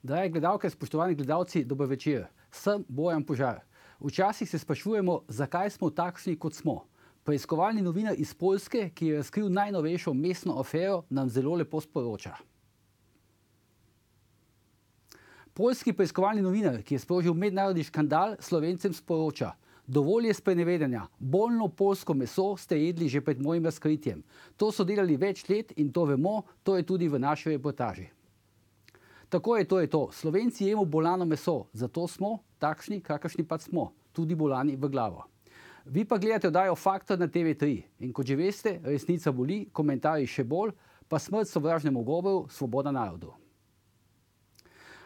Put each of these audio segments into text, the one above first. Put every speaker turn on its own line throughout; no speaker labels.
Drage gledalke, spoštovani gledalci, dober večer. Sem Bojan Požar. Včasih se sprašujemo, zakaj smo takšni, kot smo. Preiskovalni novinar iz Poljske, ki je razkril najnovejšo mestno afero, nam zelo lepo sporoča. Poljski preiskovalni novinar, ki je sprožil mednarodni škandal, Slovencem sporoča: dovolj je sprenevedanja. Bolno poljsko meso ste jedli že pred mojim razkritjem. To so delali več let in to vemo, to je tudi v naši reportaži. Tako je to. Slovenci jemo bolano meso, zato smo takšni, kakršni pač smo, tudi bolani v glavo. Vi pa gledate oddajo Faktor na TV3 in kot že veste, resnica boli, komentarji še bolj, pa smrt sovražnemu govoru, svoboda narodu.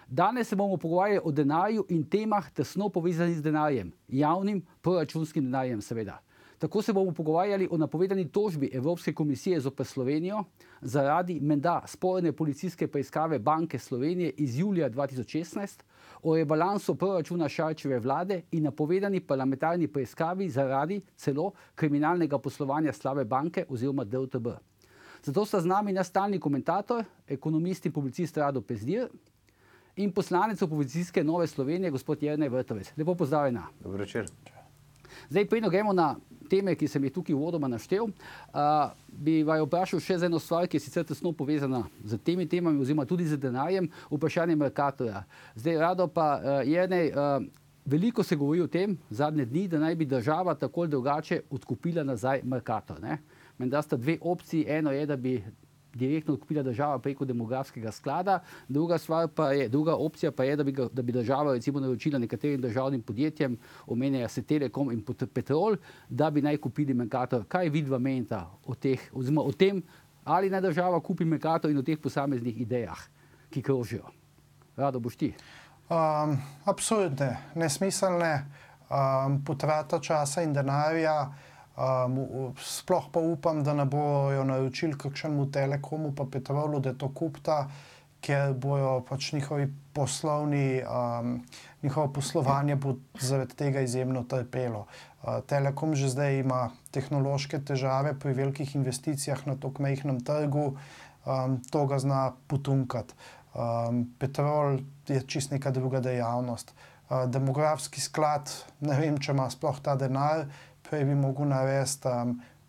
Danes se bomo pogovarjali o denarju in temah tesno povezanih z denarjem, javnim proračunskim denarjem seveda. Tako se bomo pogovarjali o napovedani tožbi Evropske komisije zoper Slovenijo zaradi menda sporne policijske preiskave Banke Slovenije iz julija 2016, o rebalansu proračuna Šarčeve vlade in napovedani parlamentarni preiskavi zaradi celo kriminalnega poslovanja slabe banke oziroma DUTB. Zato sta z nami naš stalni komentator, ekonomist in publicist Rado Pezdir in poslanec opozicijske Nove Slovenije, gospod Jernej Vrtovec. Lepo pozdravljena.
Dobro večer.
Zdaj, preden gremo na teme, ki sem jih tukaj uvodoma naštel, bi vaju vprašal še za eno stvar, ki je sicer tesno povezana z temi temami oziroma tudi z denarjem, vprašanje Mercatorja. Zdaj, Rado pa Jernej, veliko se govori o tem zadnje dni, da naj bi država tako ali drugače odkupila nazaj Mercator. Menda sta dve opciji, eno je, da bi direktno odkupila država preko demografskega sklada, druga opcija pa je, da bi država recimo naročila nekaterim državnim podjetjem, omenjajo se Telekom in Petrol, da bi naj kupili Mercator. Kaj vidva menita o teh, oziroma o tem, ali naj država kupi Mercator in o teh posameznih idejah, ki krožijo? Rado, boš ti?
Absolutne, nesmiselne, potrata časa in denarja. Sploh pa upam, da ne bojo naročili kakšnemu Telekomu pa Petrolu, da to kupta, ker bojo pač njihovo poslovanje bo zaradi tega izjemno trpelo. Telekom že zdaj ima tehnološke težave pri velikih investicijah na tako majhnem trgu, to ga zna potunkati. Petrol je čisto neka druga dejavnost. Demografski sklad, ne vem, če ima sploh ta denar, prej bi mogel narediti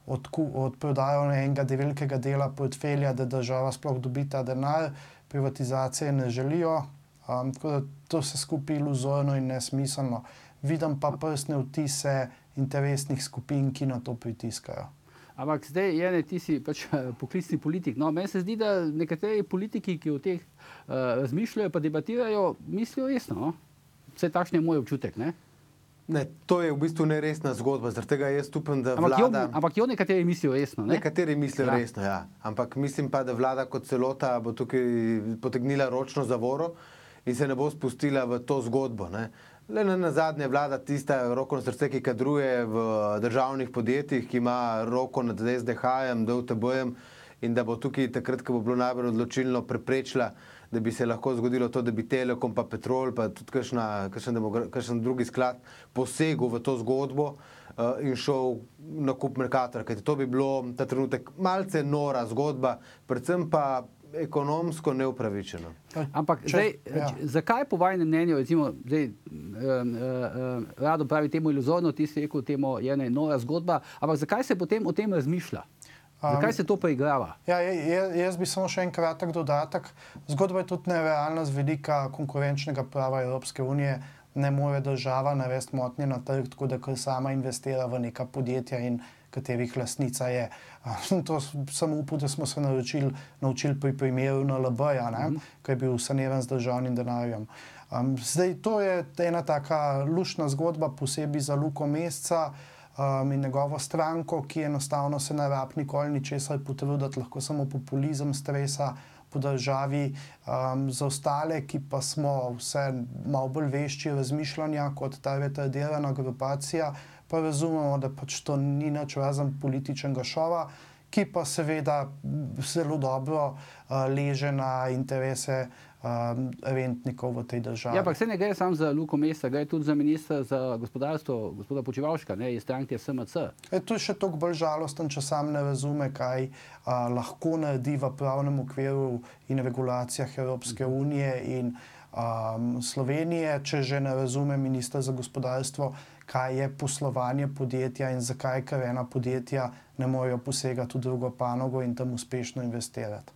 od prodajo enega velikega dela portfelja, da država sploh dobi ta denar, privatizacije ne želijo, tako da to se skupaj iluzorno in nesmiselno. Vidim pa prstne vtise interesnih skupin, ki na to pritiskajo.
Ampak zdaj, Jernej, ti si pač poklicni politik. No, meni se zdi, da nekateri politiki, ki o teh razmišljajo pa debatirajo, mislijo resno. Vse takšen je moj občutek, ne?
Ne, to je v bistvu neresna zgodba, zaradi tega jaz upam, da vlada...
Ampak jo nekateri mislijo resno, ne?
Nekateri mislijo resno, ja. Ampak mislim pa, da vlada kot celota bo tukaj potegnila ročno zavoro in se ne bo spustila v to zgodbo, ne. Le na zadnje vlada tista roko na srce, ki kadruje v državnih podjetjih, ki ima roko nad SDH-jem, DUTB-jem in da bo tukaj takrat, ko bo bilo najbolj odločilno, preprečila, da bi se lahko zgodilo to, da bi Telekom pa Petrol pa tudi kakšen drugi sklad posegel v to zgodbo in šel na kup Mercatorja. Kajti to bi bilo ta trenutek malce nora zgodba, predvsem pa ekonomsko neupravičeno.
Ampak zdaj, zakaj po vašem mnenju, recimo, zdaj, Rado pravi temu iluzorno, ti si rekel temu je nora zgodba, ampak zakaj se potem o tem razmišlja? Zakaj se to preigrava?
Jaz bi samo še en kratek dodatek. Zgodba je tudi nerealna z vidika konkurenčnega prava Evropske unije. Ne more država narediti motnje na trg, tako da kar sama investira v neka podjetja in katerih lastnica je. To sem upal, da smo se naučili pri primeru NLB-ja, ki je bil saniran z državnim denarjem. Zdaj, to je ena taka luštna zgodba, posebej za Luko Mesca in njegovo stranko, ki enostavno se ne rab nikoli ničesar potruditi, lahko samo populizem stresa po državi. Za ostale, ki pa smo vse malo bolj vešči razmišljanja kot ta retardirana grupacija, pa razumemo, da pač to ni nič razen političnega šova, ki pa seveda zelo dobro leže na interese rentnikov v tej državi.
Ja, ampak se ne gre samo za Luko Mesca, gre tudi za ministra za gospodarstvo, gospoda Počivalška, iz stranke SMC.
To je še toliko bolj žalosten, če sam ne razume, kaj lahko naredi v pravnem okviru in regulacijah Evropske unije in Slovenije, če že ne razume minister za gospodarstvo, kaj je poslovanje podjetja in zakaj ker ena podjetja ne morejo posegati v drugo panogo in tam uspešno investirati.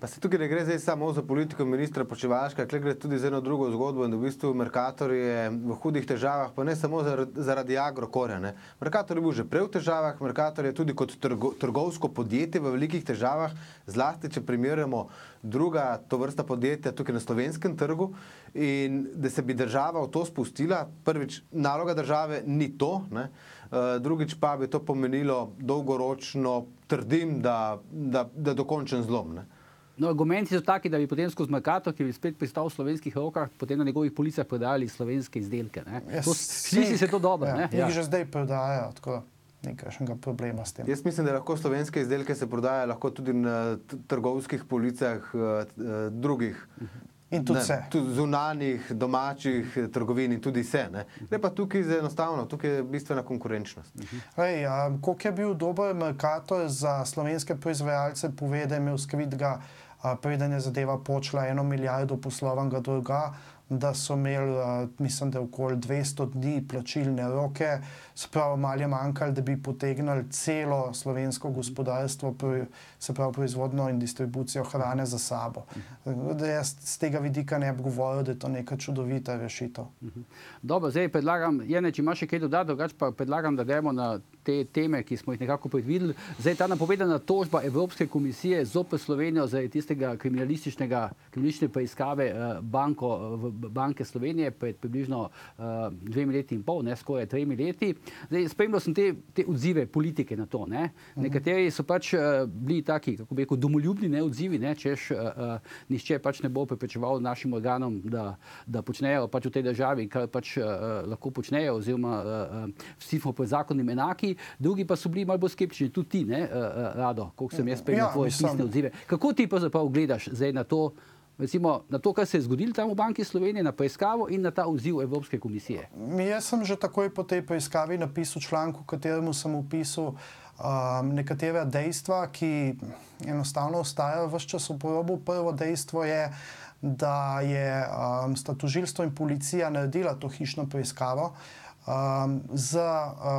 Pa se tukaj ne gre zdaj samo za politiko ministra Počivalška, tukaj gre tudi za eno drugo zgodbo in v bistvu Mercator je v hudih težavah, pa ne samo zaradi Agrokorja. Ne. Mercator je bil že prej v težavah, Mercator je tudi kot trgovsko podjetje v velikih težavah, zlasti če primerjamo druga tovrsta podjetja tukaj na slovenskem trgu in da se bi država v to spustila, prvič naloga države ni to, ne. Drugič pa bi to pomenilo dolgoročno, trdim, da dokončen zlom. Ne.
No, argumenti so taki, da bi potem skozi Mercator, ki bi spet pristal v slovenskih rokah, potem na njegovih policah prodajali slovenske izdelke. Sliši se to dobro.
Jih že zdaj prodajajo, tako nekakšnega problema s tem.
Jaz mislim, da lahko slovenske izdelke se prodajajo lahko tudi na trgovskih policah drugih.
In tudi vse.
Tudi zunanjih, domačih trgovin in tudi vse. Gre pa tukaj za enostavno, tukaj je bistvena konkurenčnost.
Koliko je bil dober Mercator za slovenske proizvajalce, pove, da je imel skritega, preden je zadeva počela 1 milijardo poslovnega dolga, da so imeli, mislim, da okoli 200 dni plačilne roke, se pravi, malo je manjkalo, da bi potegnili celo slovensko gospodarstvo, se pravi, proizvodno in distribucijo hrane za sabo. Da jaz z tega vidika ne bi govoril, da je to neka čudovita rešitev.
Dobro, zdaj predlagam, Jene, če imaš še kaj dodati, drugače pa predlagam, da gremo na te teme, ki smo jih nekako predvideli. Zdaj ta napovedana tožba Evropske komisije zoper Slovenijo zaradi tistega kriminalistične preiskave Banke Slovenije pred približno 2 leti in pol, skoraj 3 leti. Zdaj, spremljal sem te odzive politike na to. Nekateri so pač bili taki, kako bi rekel, domoljubni odzivi, češ nihče pač ne bo preprečeval našim organom, da počnejo pač v tej državi, kar pač lahko počnejo, oziroma vsi smo pred zakonom enaki. Drugi pa so bili malo bolj skeptični, tudi ti, Rado, koliko sem jaz spremljal tvoje pisne odzive. Kako ti pravzaprav gledaš zdaj na to, recimo, na to, kar se je zgodilo tam v Banki Slovenije, na preiskavo in na ta odziv Evropske komisije?
Jaz sem že takoj po tej preiskavi napisal članek, v katerem sem opisal nekatera dejstva, ki enostavno ostajajo ves čas v porobu. Prvo dejstvo je, da sta tožilstvo in policija naredila to hišno preiskavo z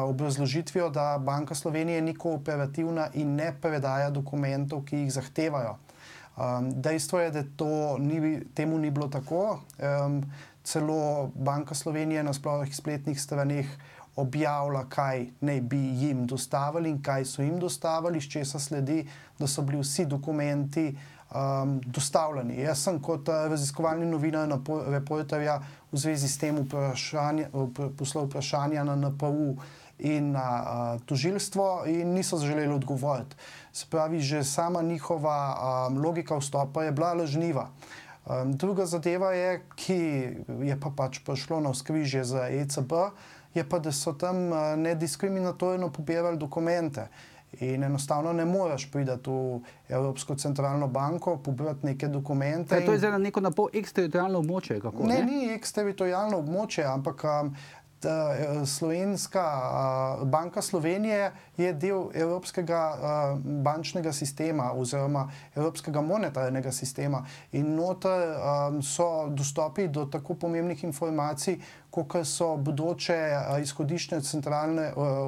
obrazložitvijo, da Banka Slovenije ni kooperativna in ne predaja dokumentov, ki jih zahtevajo. Dejstvo je, da temu ni bilo tako. Celo Banka Slovenije na splošnih spletnih straneh objavlja, kaj naj bi jim dostavili in kaj so jim dostavili, s česa sledi, da so bili vsi dokumenti dostavljeni. Jaz sem kot raziskovalni novinar na Reporterja v zvezi s tem poslal vprašanja na NPU in na tožilstvo in niso želeli odgovoriti. Se pravi, že sama njihova logika vstopa je bila lažniva. Druga zadeva je, ki je pa pač prišlo na vzkrižje za ECB, je pa, da so tam nediskriminatorno pobirali dokumente. In enostavno ne moreš priti v Evropsko centralno banko, pobrati neke dokumente.
To je zdaj na neko napol eksteritorialno območje? Kako,
ne, ni eksteritorialno območje, ampak Banka Slovenije je del Evropskega bančnega sistema oziroma Evropskega monetarnega sistema in noter so dostopi do tako pomembnih informacij, kot so bodoče izhodiščne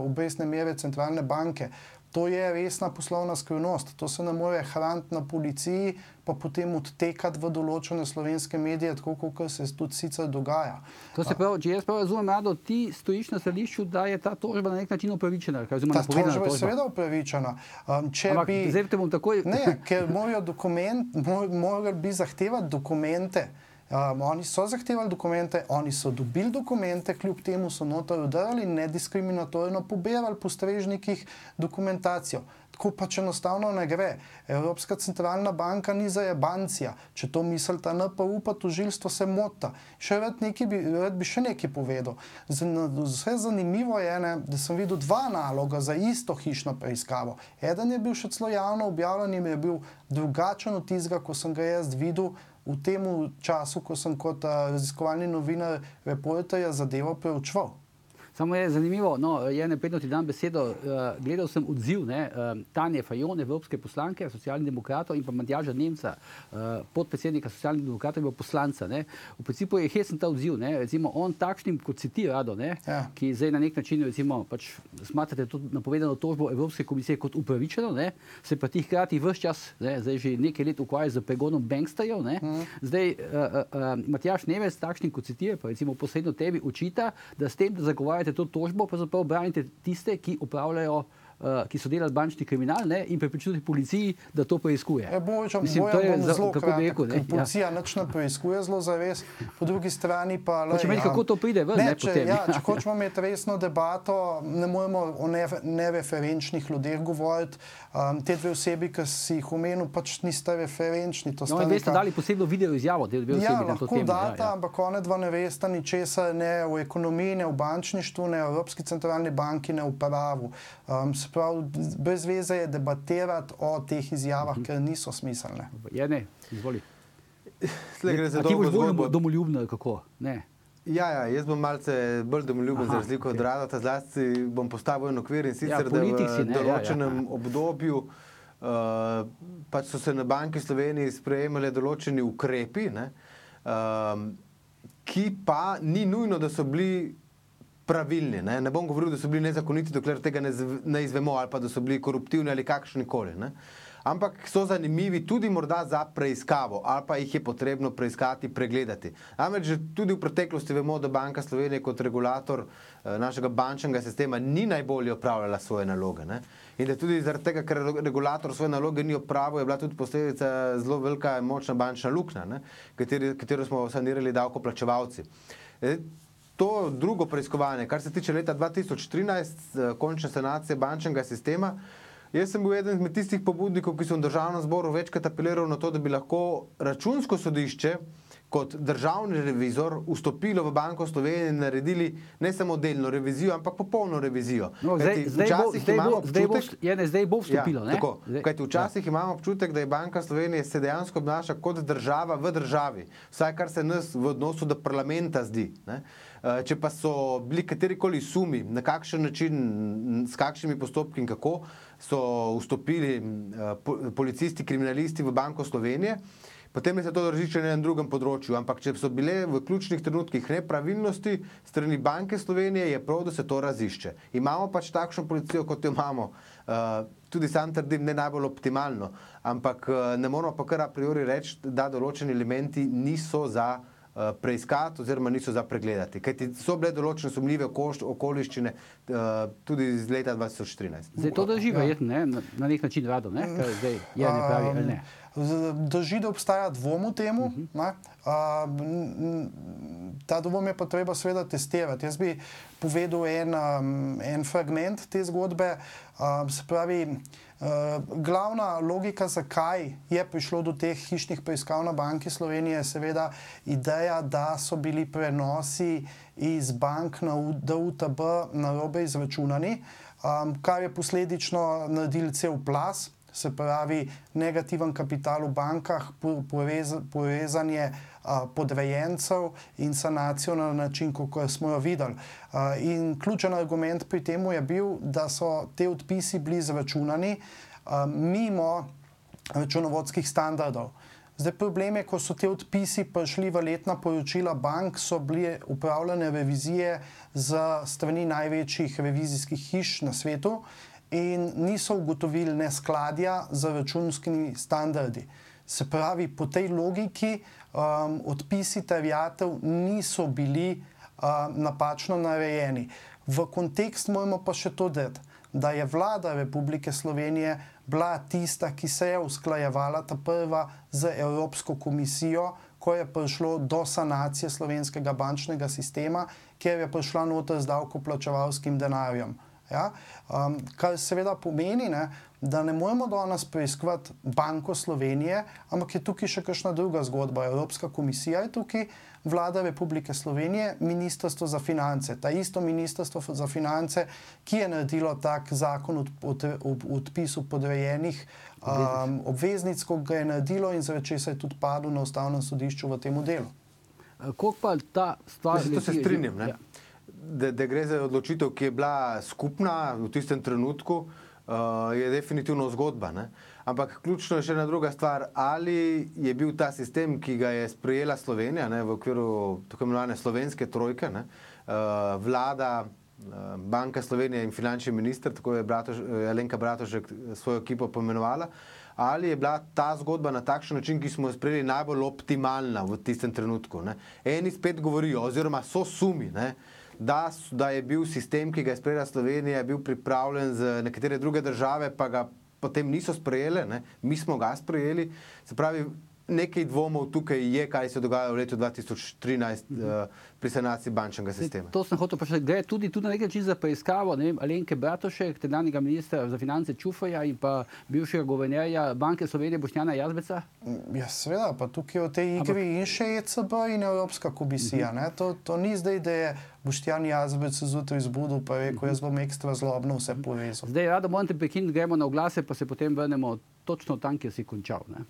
obrestne mere centralne banke. To je resna poslovna skrivnost. To se ne more hraniti na policiji, pa potem odtekati v določene slovenske medije, tako kot se tudi sicer dogaja.
To se pravi, če jaz prav razumem, Rado, ti stojiš na stališču, da je ta tožba na nek način upravičena.
Ta tožba je seveda upravičena.
Zdaj te bom takoj...
Ne, ker morali bi zahtevati dokumente. Oni so zahtevali dokumente, oni so dobili dokumente, kljub temu so noter udarali in nediskriminatorno pobirali po strežnikih dokumentacijo. Tako pač enostavno ne gre. Evropska centralna banka ni zajebancija. Če to mislita NPU, pa tožilstvo se mota. Rad bi še nekaj povedal. Vse zanimivo je, da sem videl 2 naloga za isto hišno preiskavo. Eden je bil še celo javno objavljen in je bil drugačen od tistega, ko sem ga jaz videl v tem času, ko sem kot raziskovalni novinar Reporterja zadevo preučeval.
Samo je zanimivo, predno ti dam besedo, gledal sem odziv Tanje Fajon, evropske poslanke, socialnih demokratov in pa Matjaža Nemca, podpredsednika socialnih demokratov in pa poslanca. V principu je hecen ta odziv, recimo on takšnim, kot si ti, Rado, ki zdaj na nek način, recimo, pač smatrate to napovedano tožbo Evropske komisije kot upravičeno, se pa ti hkrati ves čas, zdaj že nekaj let ukvarja z pregonom banksterjev, zdaj Matjaž Nemec, takšnim, kot si ti, pa recimo posredno tebi očita, da s tem, da zagovarjate to tožbo, pravzaprav branite tiste, ki upravljajo, ki so delali bančni kriminal in prepričujete policiji, da to preiskuje.
Policija nič ne preiskuje zelo zares, po drugi strani pa...
Kako to pride ven, potem?
Če hočemo imeti resno debato, ne moremo o nereferenčnih ljudeh govoriti. Te dve osebi, ki si jih omenil, pač niste referenčni.
In vi ste dali posebno video izjavo, te dve osebi na to temo.
Lahko data, ampak one dva ne veste ničesar, ne v ekonomiji, ne v bančništvu, ne v Evropski centralni banki, ne v pravu. Se pravi, brez veze je debatirati o teh izjavah, ker niso smiselne.
Izvoli.
A
ti boš bolj domoljubno, kako? Ne.
Ja, jaz bom malce bolj domoljuben za razliko od Radota, zlasti bom postavil en okvir in sicer, da v določenem obdobju pač so se na Banki Sloveniji sprejemali določeni ukrepi, ki pa ni nujno, da so bili pravilni. Ne bom govoril, da so bili nezakoniti, dokler tega ne izvemo, ali pa da so bili koruptivni ali kakšnikoli. Ampak so zanimivi tudi morda za preiskavo, ali pa jih je potrebno preiskati, pregledati. Namreč tudi v preteklosti vemo, da Banka Slovenije kot regulator našega bančnega sistema ni najbolje opravljala svoje naloge. In da tudi zaradi tega, ker regulator svoje naloge ni opravil, je bila tudi posledica zelo velika in močna bančna luknja, katero smo sanirali davkoplačevalci. To drugo preiskovanje, kar se tiče leta 2013, končne sanacije bančnega sistema, jaz sem bil eden med tistih pobudnikov, ki so v državnem zboru večkrat apeliral na to, da bi lahko Računsko sodišče kot državni revizor vstopilo v Banko Slovenije in naredili ne samo delno revizijo, ampak popolno revizijo.
Zdaj bo vstopilo.
Kajti včasih imamo občutek, da je Banka Slovenije se dejansko obnaša kot država v državi. Vsaj kar se nas v odnosu do parlamenta zdi. Če pa so bili katerikoli sumi, na kakšen način, s kakšnimi postopki in kako so vstopili policisti, kriminalisti v Banko Slovenije, potem je se to razišče na enem drugem področju. Ampak če so bile v ključnih trenutkih nepravilnosti strani Banke Slovenije, je prav, da se to razišče. Imamo pač takšno policijo, kot jo imamo. Tudi sam trdim, ne najbolj optimalno. Ampak ne moramo pa kar a priori reči, da določeni elementi niso za preiskati oziroma niso za pregledati. Kajti so bile določene sumljive okoliščine tudi iz leta 2013.
Zdaj to drži verjetno, na nek način, Rado, kaj zdaj je ne pravi ali ne?
Drži, da obstaja dvom v temu. Ta dvom je pa treba seveda testirati. Jaz bi povedal en fragment te zgodbe. Se pravi, glavna logika, zakaj je prišlo do teh hišnih preiskav na Banki Slovenije, je seveda ideja, da so bili prenosi iz bank na DUTB narobe izračunani, kar je posledično naredil cel plaz. Se pravi, negativen kapital v bankah, povezanje podrejencev in sanacijo na način, kako smo jo videli. In ključen argument pri temu je bil, da so te odpisi bili izračunani mimo računovodskih standardov. Zdaj problem je, ko so te odpisi prišli v letna poročila bank, so bile upravljene revizije z strani največjih revizijskih hiš na svetu, in niso ugotovili neskladja z računskimi standardi. Se pravi, po tej logiki odpisi terjatev niso bili napačno narejeni. V kontekst moramo pa še to dati, da je vlada Republike Slovenije bila tista, ki se je usklajevala ta prva z Evropsko komisijo, ko je prišlo do sanacije slovenskega bančnega sistema, kjer je prišla noter z davkoplačevalskim denarjem. Kar seveda pomeni, da ne moremo danes preiskovati Banko Slovenije, ampak je tukaj še kakšna druga zgodba. Evropska komisija je tukaj, vlada Republike Slovenije, Ministrstvo za finance. Ta isto Ministrstvo za finance, ki je naredilo tak zakon o odpisu podrejenih obveznic, ko ga je naredilo in zaradi česa je tudi padel na Ustavnem sodišču v tem delu.
Koliko pa ta stvar...
To se strinjam, da gre za odločitev, ki je bila skupna v tistem trenutku, je definitivno zgodba. Ne? Ampak ključno je še ena druga stvar, ali je bil ta sistem, ki ga je sprejela Slovenija, ne, v okviru tako imenovane slovenske trojke, ne, vlada, Banka Slovenije in finančni minister, tako je Alenka Bratušek svojo ekipo pomenovala, ali je bila ta zgodba na takšen način, ki smo jo sprejeli, najbolj optimalna v tistem trenutku. Ne. Eni spet govorijo, oziroma so sumi, ne, da je bil sistem, ki ga je sprejela Slovenija, bil pripravljen za nekatere druge države, pa ga potem niso sprejele, ne. Mi smo ga sprejeli. Se pravi, nekaj dvomov tukaj je, kaj se dogaja v letu 2013 pri sanaciji bančnega sistema.
To sem hotel vprašati. Gre tudi na neki način za preiskavo, ne vem, Alenke Bratušek, tedanjega ministra za finance Čuferja in pa bivšega guvernerja Banke Slovenije Boštjana Jazbeca?
Ja, seveda, pa tukaj v tej igri in še ECB in Evropska komisija. Ne? To ni zdaj, da je Boštjan Jazbec zjutraj zbudil pa rekel, jaz bom ekstra zlobno vse povezal.
Zdaj, rado moram te prekiniti, gremo na oglase, pa se potem vrnemo točno tam, kjer si končal. Ne?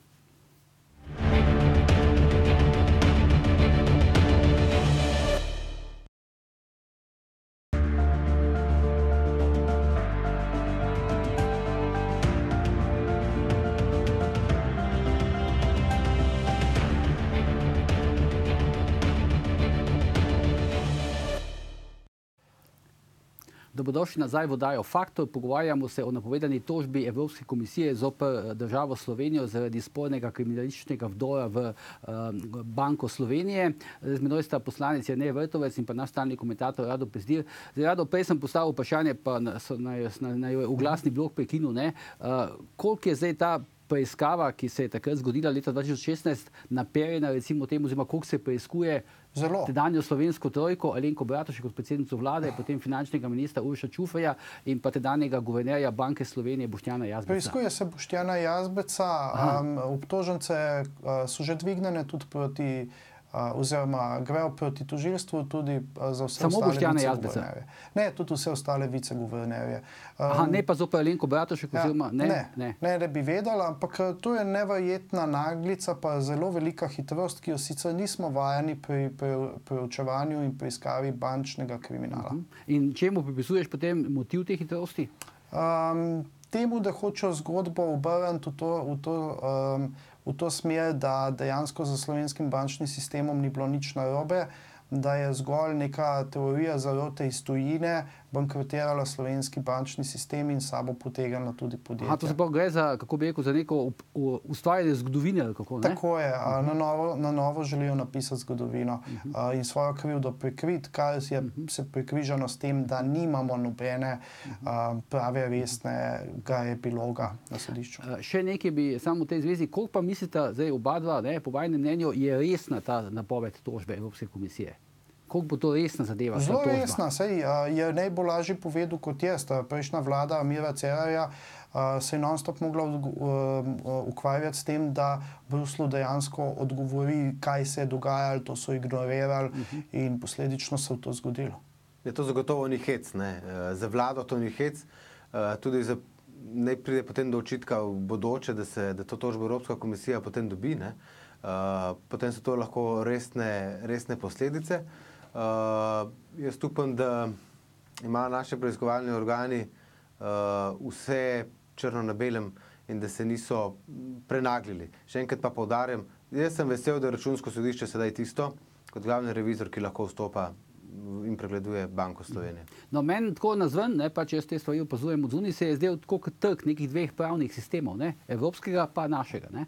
Dobrodošli nazaj v oddajo Faktor. Pogovarjamo se o napovedani tožbi Evropske komisije zoper državo Slovenijo zaradi spornega kriminalističnega vdora v Banko Slovenije. Z menoj sta poslanec Jernej Vrtovec in pa naš stalni komentator Rado Pezdir. Rado, prej sem postavil vprašanje, pa naj oglasni blok prekinil, ne. Koliko je zdaj ta preiskava, ki se je takrat zgodila leta 2016, naperjena recimo temu, oziroma koliko se preiskuje tedanjo slovensko trojko, Alenko Bratušek kot predsednico vlade, potem finančnega ministra Uroša Čuferja in pa tedanjega guvernerja Banke Slovenije Boštjana Jazbeca.
Preiskuje se Boštjana Jazbeca, obtožnice so že dvignjene tudi proti, oziroma grejo proti tožilstvu tudi za vse
samo
ostale
Boštjana Jazbeca?
Ne, tudi vse ostale viceguvernerje.
Ne pa zoper Alenko Bratušek oziroma...
Ne, da bi vedela, ampak to je neverjetna naglica, pa zelo velika hitrost, ki jo sicer nismo vajeni pri preučevanju in preiskavi bančnega kriminala.
In čemu pripisuješ potem motiv te hitrosti?
Temu, da hočejo zgodbo obrniti v to smer, da dejansko za slovenskim bančnim sistemom ni bilo nič narobe, da je zgolj neka teorija zarote iz tujine bankrotirala slovenski bančni sistem in sabo potegnila tudi podjetja.
To se pa gre za, kako bi rekel, za neko ustvarjanje zgodovine, ali kako, ne?
Tako je. Na novo želijo napisati zgodovino in svojo krivdo prikriti, kar je se prekrižano s tem, da nimamo nobene prave resnega epiloga na sodišču.
Še nekaj bi samo v tej zvezi, koliko pa mislite, zdaj oba dva, po vajnem mnenju, je resna ta napoved tožbe Evropske komisije? Koliko bo to resna zadeva?
Zelo resna, saj je najbolj lažje povedal kot jaz. Prejšnja vlada Mira Cerarja se je non-stop mogla ukvarjati s tem, da Bruslju dejansko odgovori, kaj se je dogajalo, to so ignorirali in posledično se je to zgodilo.
To zagotovo ni hec, ne. Za vlado to ni hec, tudi ne pride potem do očitka v bodoče, da to tožbo Evropska komisija potem dobi, ne. Potem so to lahko resne posledice. Jaz upam, da imajo naši preiskovalni organi vse črno na belem in da se niso prenaglili. Še enkrat pa poudarjam, jaz sem vesel, da je Računsko sodišče sedaj tisto, kot glavni revizor, ki lahko vstopa in pregleduje Banko Slovenije.
No, meni tako nazven, pa če jaz te stvari opazujem od zunaj, se je zdel tako kot trk nekih dveh pravnih sistemov, evropskega pa našega, ne?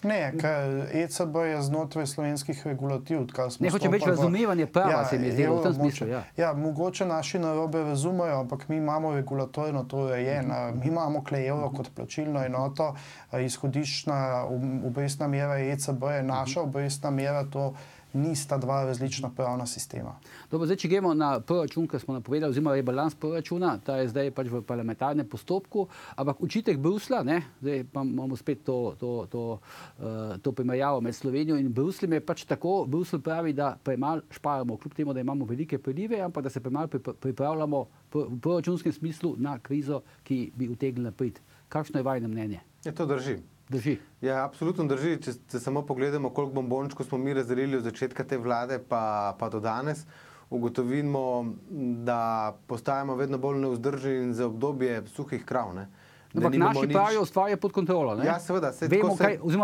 Ne, ker ECB je znotraj slovenskih regulativ.
Ne, hoče več razumevanje prava, se mi je zdelo v tem smislu.
Ja, mogoče naši narobe razumejo, ampak mi imamo regulatorno to urejeno. Mi imamo evro kot plačilno enoto, izhodiščna obrestna mera ECB je naša obrestna mera, to nista dva različna pravna sistema.
Dobro, zdaj, če gremo na proračun, kar smo napovedali, oziroma rebalans proračuna, ta je zdaj pač v parlamentarnem postopku, ampak očitek Bruslja, zdaj pa imamo spet to primerjavo med Slovenijo in Brusljem, je pač tako, Bruselj pravi, da premalo šparamo, kljub temu, da imamo velike prilive, ampak da se premalo pripravljamo v proračunskem smislu na krizo, ki bi utegnila priti. Kakšno je vajno mnenje?
To drži.
Drži.
Ja, absolutno drži. Če samo pogledamo, koliko bombončkov smo mi razdelili od začetka te vlade pa do danes, ugotovimo, da postajamo vedno bolj nevzdržni in za obdobje suhih krav. Ne?
Ampak naši pravijo, stvar je pod kontrolo. Ne?
Ja, seveda.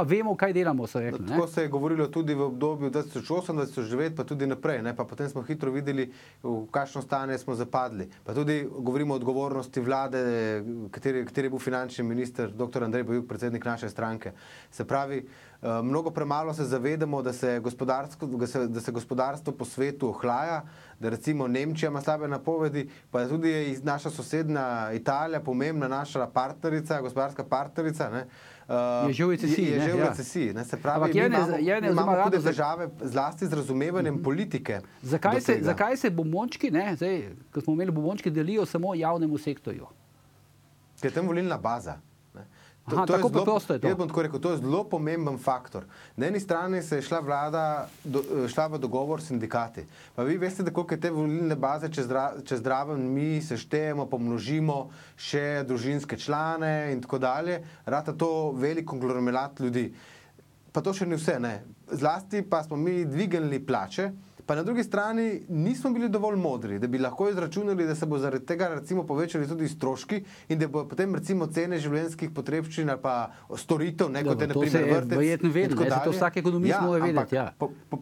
Vemo, kaj delamo, so rekli.
Tako se je govorilo tudi v obdobju 2008-2009, pa tudi naprej. Ne? Pa potem smo hitro videli, v kakšno stanje smo zapadli. Pa tudi govorimo o odgovornosti vlade, kateri je bil finančni minister, dr. Andrej Bajuk, predsednik naše stranke. Se pravi, mnogo premalo se zavedamo, da se gospodarstvo po svetu ohlaja, da recimo Nemčija ima slabe napovedi, pa tudi je naša sosednja Italija pomembna naša partnerica, gospodarska partnerica. Ne?
Je že v recesiji.
Je že v recesiji. Se pravi, imamo hude težave zlasti z razumevanjem politike.
Zakaj se bombončki, ko smo imeli bombončki, delijo samo javnemu sektorju?
Ker je tam volilna baza.
Tako preprosto je to.
Jaz bom tako rekel, to je zelo pomemben faktor. Na eni strani se je šla vlada v dogovor s sindikati. Pa vi veste, da koliko je te volilne baze, če zraven mi seštejemo, pomnožimo še družinske člane in tako dalje, rata to velik konglomerat ljudi. Pa to še ni vse, ne. Zlasti pa smo mi dvignili plače, pa na drugi strani nismo bili dovolj modri, da bi lahko izračunali, da se bo zaradi tega recimo povečali tudi stroški in da bo potem recimo cene življenjskih potrebščin ali pa storitev, kot je na primer vrtec.
To se je verjetno vedelo, to vsak ekonomist mora vedeti.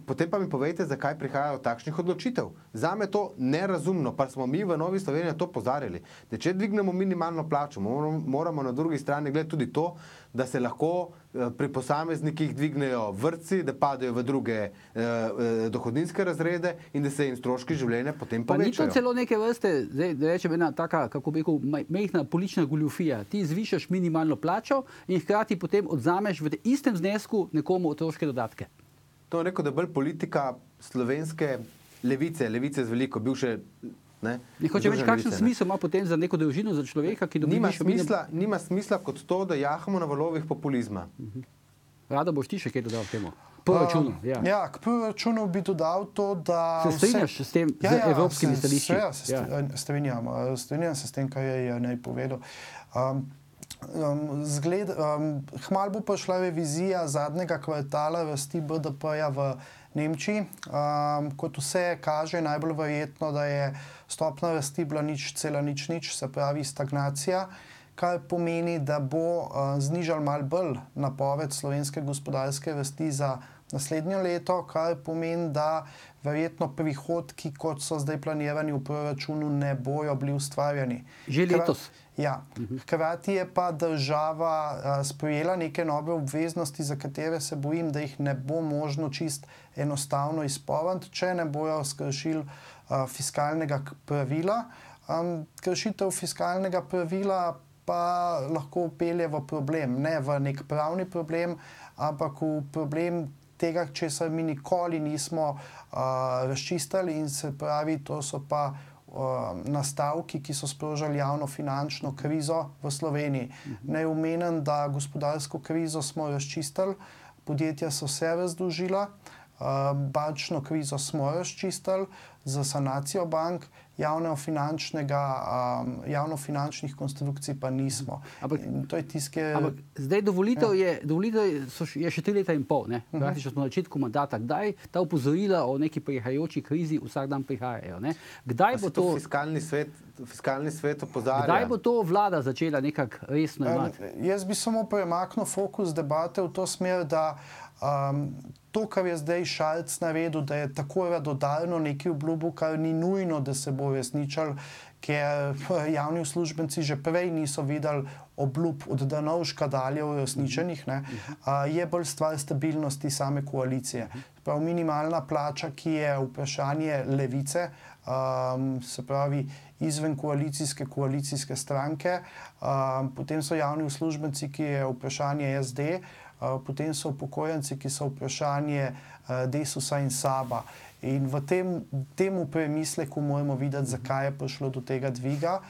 Potem pa mi povejte, zakaj prihaja do takšnih odločitev. Zame je to nerazumno, pa smo mi v Novi Sloveniji to pozarjali. Da če dvignemo minimalno plačo, moramo na drugi strani gledati tudi to, da se lahko pri posameznikih dvignejo vrtci, da padejo v druge dohodninske razrede in da se jim stroški življenja potem povečajo.
Pa ni to celo neke vrste, zdaj, da rečem, ena taka, kako bi rekel, majhna politična goljufija. Ti zvišaš minimalno plačo in hkrati potem odzameš v istem znesku nekomu otroške dodatke.
To je rekel, da bolj politika slovenske levice z veliko, bivše.
Ne hoče več, kakšen smisel ima potem za neko družino, za človeka, ki dobi
nima smisla kot to, da jahamo na valovih populizma.
Rada
boš ti še kaj dodal k temu? Proračunu.
K proračunu bi dodal to, da
se strinjaš s tem, z evropskimi stališči?
Strinjam se s tem, kar je Jernej povedal. Hmalu bo prišla revizija zadnjega kvartala rasti BDP-ja v Nemčiji. Kot vse kaže, najbolj verjetno, da je stopna rasti bila 0,00, se pravi stagnacija, kar pomeni, da bo znižal malo bolj napoved slovenske gospodarske rasti za naslednje leto, kar pomeni, da verjetno prihodki, kot so zdaj planirani v proračunu, ne bojo bili ustvarjeni.
Že letos?
Ja. Hkrati je pa država sprejela neke nove obveznosti, za katere se bojim, da jih ne bo možno čist enostavno izpolniti, če ne bojo skršili fiskalnega pravila. Kršitev fiskalnega pravila pa lahko pelje v problem, ne v nek pravni problem, ampak v problem tega, česar mi nikoli nismo razčistili, in se pravi, to so pa nastavki, ki so sprožali javnofinančno krizo v Sloveniji. Naj omenim, da gospodarsko krizo smo razčistili, podjetja so se razdolžila, bančno krizo smo razčistili za sanacijo bank, javnofinančnih konstrukcij pa nismo.
Zdaj dovolitev je še 3 leta in pol, praktično smo na začetku mandata. Kdaj ta opozorila o neki prihajajoči krizi vsak dan prihajajo? Kdaj bo to
fiskalni svet opozarja?
Kdaj bo to vlada začela nekako resno imati?
Jaz bi samo premaknil fokus debate v to smer, da to, kar je zdaj Šarec naredil, da je tako radodarno nekaj obljubil, kar ni nujno, da se bo resničilo, ker javni uslužbenci že prej niso videli obljub od Drnovška dalje uresničenih, je bolj stvar stabilnosti same koalicije. Prav minimalna plača, ki je vprašanje levice, se pravi izven koalicijske stranke, potem so javni uslužbenci, ki je vprašanje SD, potem so upokojenci, ki so vprašanje Desusa in SAB-a. In v temu premisleku moramo videti, zakaj je prišlo do tega dviga.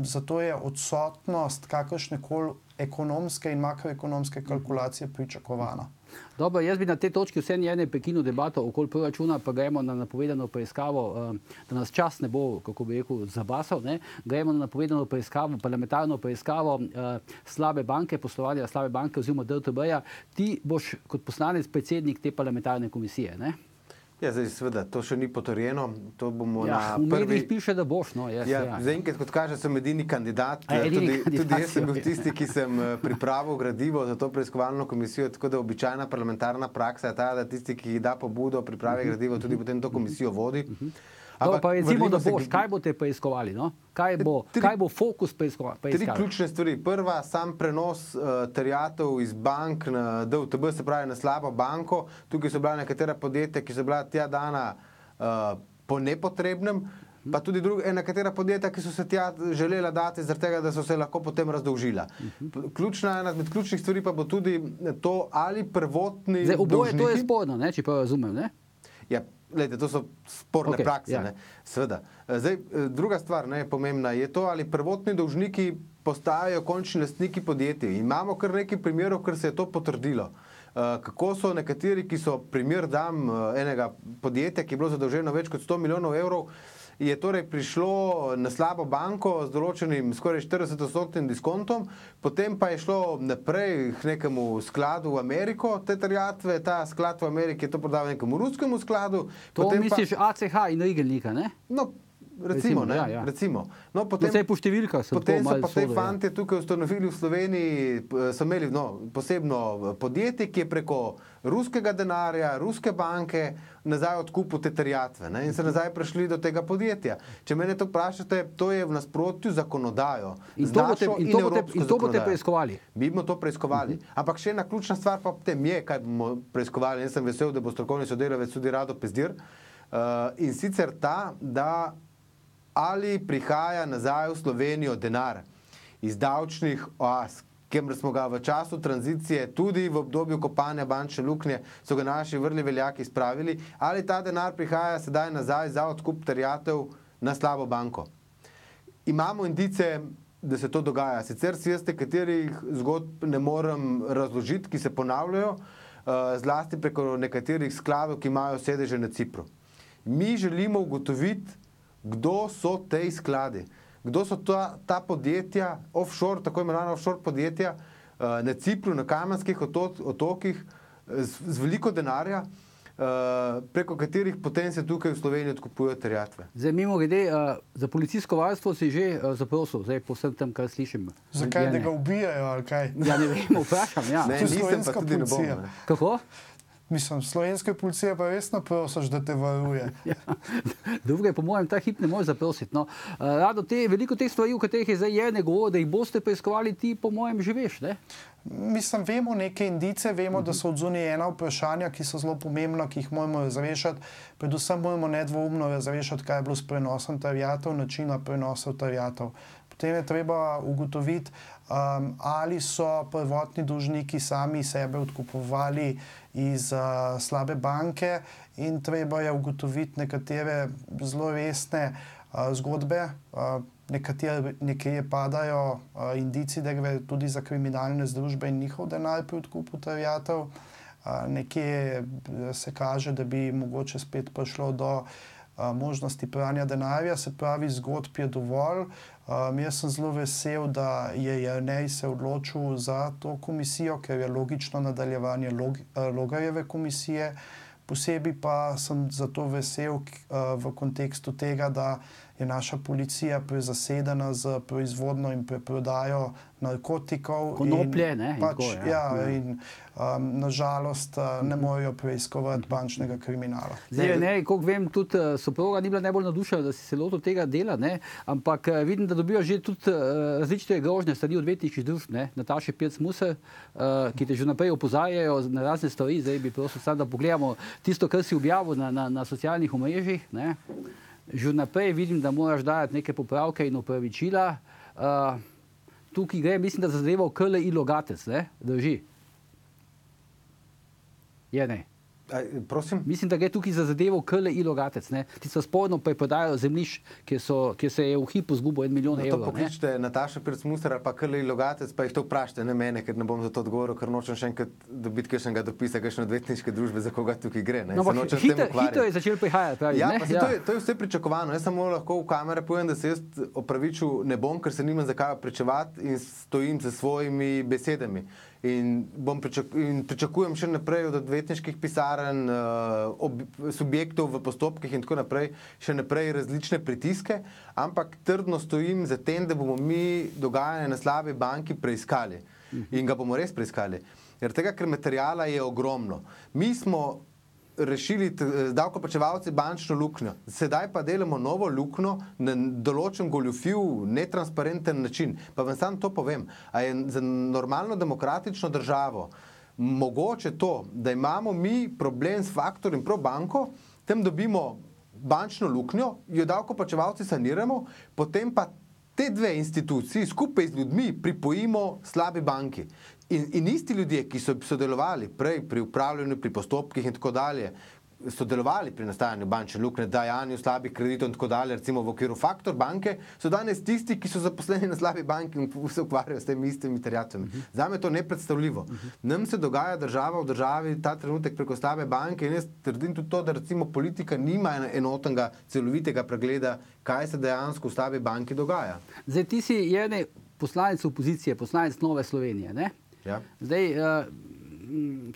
Zato je odsotnost kakršnekoli ekonomske in makroekonomske kalkulacije pričakovana.
Dobro, jaz bi na tej točki vseeno prekinil debato okoli proračuna, pa gremo na napovedano preiskavo, da nas čas ne bo, kako bi rekel, zabasal. Gremo na napovedano preiskavo, parlamentarno preiskavo slabe banke, poslovanja slabe banke oziroma DRTB-ja. Ti boš kot poslanec predsednik te parlamentarne komisije, ne?
Ja, zdaj seveda, to še ni potrjeno. To bomo
Ja, v medijih piše, da boš. No,
zaenkrat, kot kaže, sem edini kandidat. Tudi jaz sem bil tisti, ki sem pripravil gradivo za to preiskovalno komisijo, tako da običajna parlamentarna praksa je ta, da tisti, ki da pobudo, pripravi gradivo, tudi potem to komisijo vodi.
Pa recimo, da boš, kaj boste preiskovali? No? Kaj bo fokus preiskave?
Tri ključne stvari. Prva, sam prenos terjatev iz bank na DUTB, se pravi na slabo banko. Tukaj so bila nekatera podjetja, ki so bila tja dana po nepotrebnem, pa tudi nekatera podjetja, ki so se tja želela dati zaradi tega, da so se lahko potem razdolžila. Ena med ključnih stvari pa bo tudi to, ali prvotni
dolžniki... Oboje to je sporno, če pa razumem, ne?
Ja, glede, to so sporne prakse, ne? Seveda. Zdaj, druga stvar, pomembna, je to, ali prvotni dolžniki postajajo končni lastniki podjetij. Imamo kar nekaj primerov, ker se je to potrdilo. Kako so nekateri, ki so primer dam enega podjetja, ki je bilo zadolženo več kot 100 milijonov evrov, je torej prišlo na slabo banko z določenim skoraj 40% diskontom, potem pa je šlo naprej k nekemu skladu v Ameriko, te terjatve, ta sklad v Ameriki je to prodal nekemu ruskemu skladu.
To misliš ACH in Rigelnika, ne?
No, recimo, ne? Recimo. No, potem
po številkah so
potem so pa te fante tukaj ustanovili v Sloveniji, so imeli posebno podjetje, ki je preko ruskega denarja, ruske banke nazaj odkupil te terjatve, in se nazaj prišli do tega podjetja. Če mene to vprašate, to je v nasprotju zakonodajo.
In to boste preiskovali?
Mi bomo to preiskovali. Ampak še ena ključna stvar pa potem je, kaj bomo preiskovali. Jaz sem vesel, da bo strokovni sodelavec tudi Rado Pezdir. In sicer ta, da ali prihaja nazaj v Slovenijo denar iz davčnih oaz, kjer smo ga v času tranzicije, tudi v obdobju kopanja bančne luknje, so ga naši vrli veljaki spravili, ali ta denar prihaja sedaj nazaj za odkup terjatev na slabo banko. Imamo indice, da se to dogaja. Sicer si jaz nekaterih zgodb ne morem razložiti, ki se ponavljajo, zlasti preko nekaterih skladov, ki imajo sedeže na Cipru. Mi želimo ugotoviti, kdo so te skladi, kdo so ta podjetja, offshore, tako imenovana offshore podjetja na Cipru, na Kajmanskih otokih z veliko denarja, preko katerih potem se tukaj v Sloveniji odkupujejo terjatve.
Zdaj, mimogrede, za policijsko varstvo si že zaprosil, zdaj po vsem tem, kar slišim.
Zakaj, da ga ubijajo ali kaj?
Ja, ne vem, vprašam, ja.
Ne, nisem pa tudi ne bom.
Kako?
Mislim, slovenska policija pa resno prosiš, da te varuje.
Druge, po mojem, ta hip ne moreš zaprositi. No. Rado, veliko teh stvari, v katerih je zdaj ne govor, da jih boste preiskovali, ti, po mojem, že veš, ne?
Mislim, vemo neke indice, vemo, da so odzunaj ena vprašanja, ki so zelo pomembna, ki jih moramo razrešiti. Predvsem moramo nedvoumno razrešiti, kaj je bilo s prenosom terjatev, načina prenosov terjatev. Potem je treba ugotoviti, ali so prvotni dolžniki sami sebe odkupovali iz slabe banke, in treba je ugotoviti nekatere zelo resne zgodbe, nekje padajo indici, da gre tudi za kriminalne združbe in njihov denar pri odkupu terjatev. Nekje se kaže, da bi mogoče spet prišlo do možnosti pranja denarja, se pravi, zgodb je dovolj. Jaz sem zelo vesel, da je Jernej se odločil za to komisijo, ker je logično nadaljevanje Logarjeve komisije. Posebej pa sem zato vesel v kontekstu tega, da je naša policija prezasedena z proizvodnjo in preprodajo narkotikov.
Konoplje, ne?
In nažalost ne morejo preiskovati bančnega kriminala.
Zdaj, koliko vem, tudi soproga ni bila najbolj navdušena, da si se lotil tega dela, ampak vidim, da dobijo že tudi različne grožnje strani odvetniških družb, Nataše Pirc-Musar, ki te že naprej opozarjajo na razne stvari. Zdaj bi prosil sam, da pogledamo tisto, kar si objavil na socialnih omrežjih. Že naprej vidim, da moraš dajati neke popravke in opravičila. Tukaj gre, mislim, da zadeva v KLI Logatec, drži? Je, ne?
Prosim?
Mislim, da gre tukaj za zadevo KLI Logatec, Tisto sporno preprodajo zemljišč, kjer se je v hipu zgubo 1 milijon evrov.
To pokličite Natašo Pirc-Musar ali pa KLI Logatec, pa jih to vprašajte, ne mene, ker ne bom za to odgovoril, ker nočem še enkrat dobiti kakšnega dopisa, kakšne odvetniške družbe, za koga tukaj gre.
Hitro je začel prihajati, pravi.
To je vse pričakovano. Jaz samo lahko v kamere povem, da se jaz opravičil ne bom, ker se nimam zakaj opravičevati in stojim za svojimi besedami. In pričakujem še naprej od odvetniških pisarn, subjektov v postopkih in tako naprej, še naprej različne pritiske, ampak trdno stojim za tem, da bomo mi dogajanje na slabi banki preiskali. In ga bomo res preiskali. Ker materijala je ogromno. Mi smo rešili davkoplačevalci bančno luknjo. Sedaj pa delamo novo luknjo na določen goljufljiv, netransparenten način. Pa vam sam to povem. A je za normalno demokratično državo mogoče to, da imamo mi problem s Faktorjem Pro banko, tem dobimo bančno luknjo, jo davkoplačevalci saniramo, potem pa te dve instituciji skupaj z ljudmi pripojimo slabi banki. In isti ljudje, ki so sodelovali prej pri upravljanju, pri postopkih in tako dalje, sodelovali pri nastajanju bančne luknje, dajanju slabih kreditov in tako dalje, recimo v okviru Faktor banke, so danes tisti, ki so zaposleni na slabi banki in se ukvarjajo s temi istimi terjatvami. Zame je to nepredstavljivo. Nam se dogaja država v državi ta trenutek preko slabe banke in jaz trdim tudi to, da recimo politika nima enotnega, celovitega pregleda, kaj se dejansko v slabi banki dogaja.
Zdaj, ti si ene poslanec opozicije, poslanec Nove Slovenije, ne?
Ja.
Zdaj,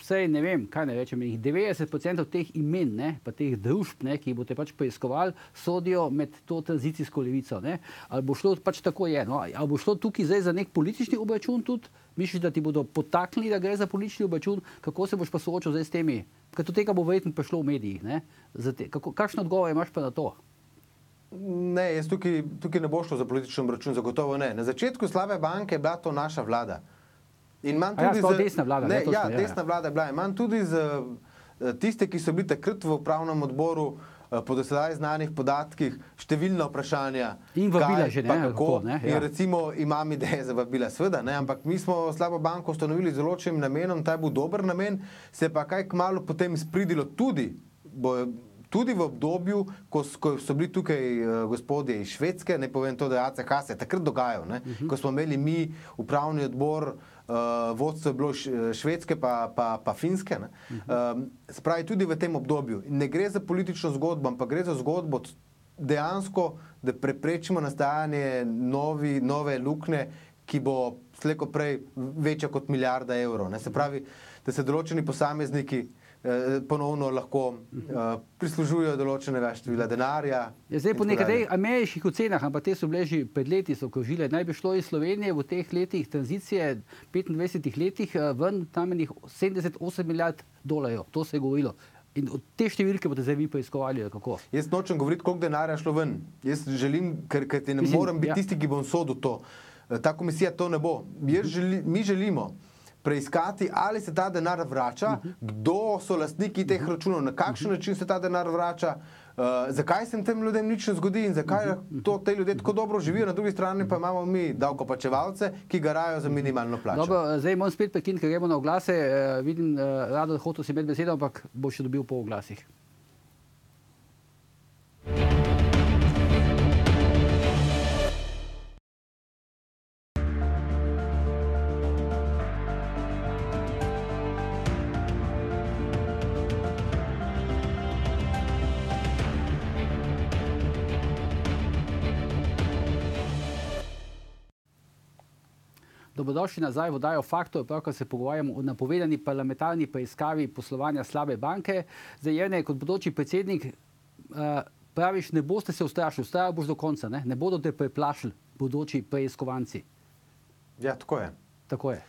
vsej ne vem, kaj ne rečem, 90% teh imen, ne, pa teh družb, ne, ki jih boste pač preiskovali, sodijo med to tranzicijsko levico. Ne? Ali bo šlo pač tako je? No? Ali bo šlo tukaj zdaj za nek politični obračun tudi? Misliš, da ti bodo potaknili, da gre za politični obračun? Kako se boš pa soočil zdaj s temi? Ker do tega bo verjetno prišlo v medijih. Ne? Kakšen odgovor imaš pa na to?
Ne, jaz tukaj ne bo šlo za politični obračun, zagotovo ne. Na začetku slabe banke je bila to naša vlada.
Desna vlada.
Desna vlada je bila. Imam tudi za tiste, ki so bili takrat v upravnem odboru po do sedaj znanih podatkih številna vprašanja.
In vabila že, ne?
Kako, ne? Ja. In recimo imam ideje za vabila, sveda, ne? Ampak mi smo slabo banko ustanovili z določenim namenom, ta je bil dober namen, se pa kaj kmalu potem spridilo tudi v obdobju, ko so bili tukaj gospodje iz Švedske, ne povem to, da je ACH se takrat dogajal, ne? Ko smo imeli mi upravni odbor, vodstvo je bilo Švedske pa Finske. Se pravi, tudi v tem obdobju. Ne gre za politično zgodbo, ampak gre za zgodbo dejansko, da preprečimo nastajanje nove luknje, ki bo slejko prej večja kot milijarda evrov. Se pravi, da se določeni posamezniki ponovno lahko prislužujejo določenega števila denarja.
Zdaj po nekaterih ameriških ocenah, ampak te so bile že pred leti so okrožile, naj bi šlo iz Slovenije v teh letih tranzicije, 25 letih, ven namenjenih 78 milijard dolarjev. To se je govorilo. In od te številke boste zdaj vi preiskovali, kako?
Jaz nočem govoriti, koliko denarja šlo ven. Jaz želim, ker ne moram biti tisti, ki bom sodil to. Ta komisija to ne bo. Mi želimo preiskati, ali se ta denar vrača, kdo so lastniki teh računov, na kakšen način se ta denar vrača, zakaj se tem ljudem nič ne zgodi in zakaj te ljudje tako dobro živijo, na drugi strani pa imamo mi davkoplačevalce, ki garajo za minimalno plačo.
Dobro, zdaj moram spet prekiniti, ker gremo na oglase. Vidim, Rado, hotel si imeti besedo, ampak boš še dobil po oglasih. Dobrodošli nazaj v oddajo Faktor, pravkar se pogovarjamo o napovedani parlamentarni preiskavi poslovanja slabe banke. Zdaj, Jernej, kot bodoči predsednik, praviš, ne boste se ustrašili, ustrajal boš do konca, ne bodo te preplašili bodoči preiskovanci.
Ja, tako je.
Tako je.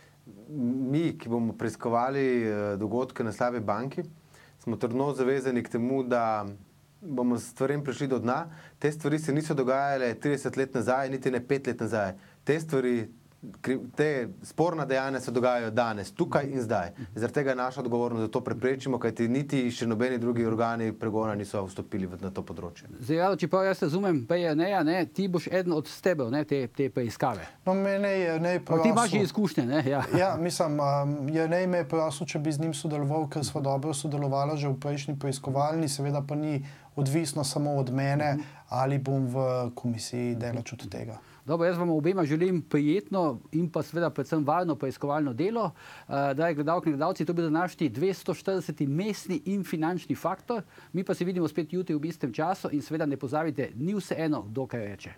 Mi, ki bomo preiskovali dogodke na slabi banki, smo trdno zavezani k temu, da bomo s stvarem prišli do dna. Te stvari se niso dogajale 30 let nazaj, niti ne 5 let nazaj. Te sporna dejanja se dogajajo danes, tukaj in zdaj. Zaradi tega je naša odgovornost, da to preprečimo, kajti niti še nobeni drugi organi pregona niso vstopili na to področje.
Zdaj, čeprav jaz razumem, ti boš eden od stebrov te preiskave.
No, mene je prosil.
Ti imaš že izkušnje, ne?
Ja, mislim, Jernej me je prosil, če bi z njim sodeloval, ker sva dobro sodelovala že v prejšnji preiskovalni, seveda pa ni odvisno samo od mene, ali bom v komisiji delač od tega.
Dobro, jaz vam obema želim prijetno in pa seveda predvsem varno preiskovalno delo. Dragi gledalke in gledalci, to bi današnji 240. mestni in finančni Faktor. Mi pa se vidimo spet jutri v istem času in seveda ne pozabite, ni vseeno, kdo kaj reče.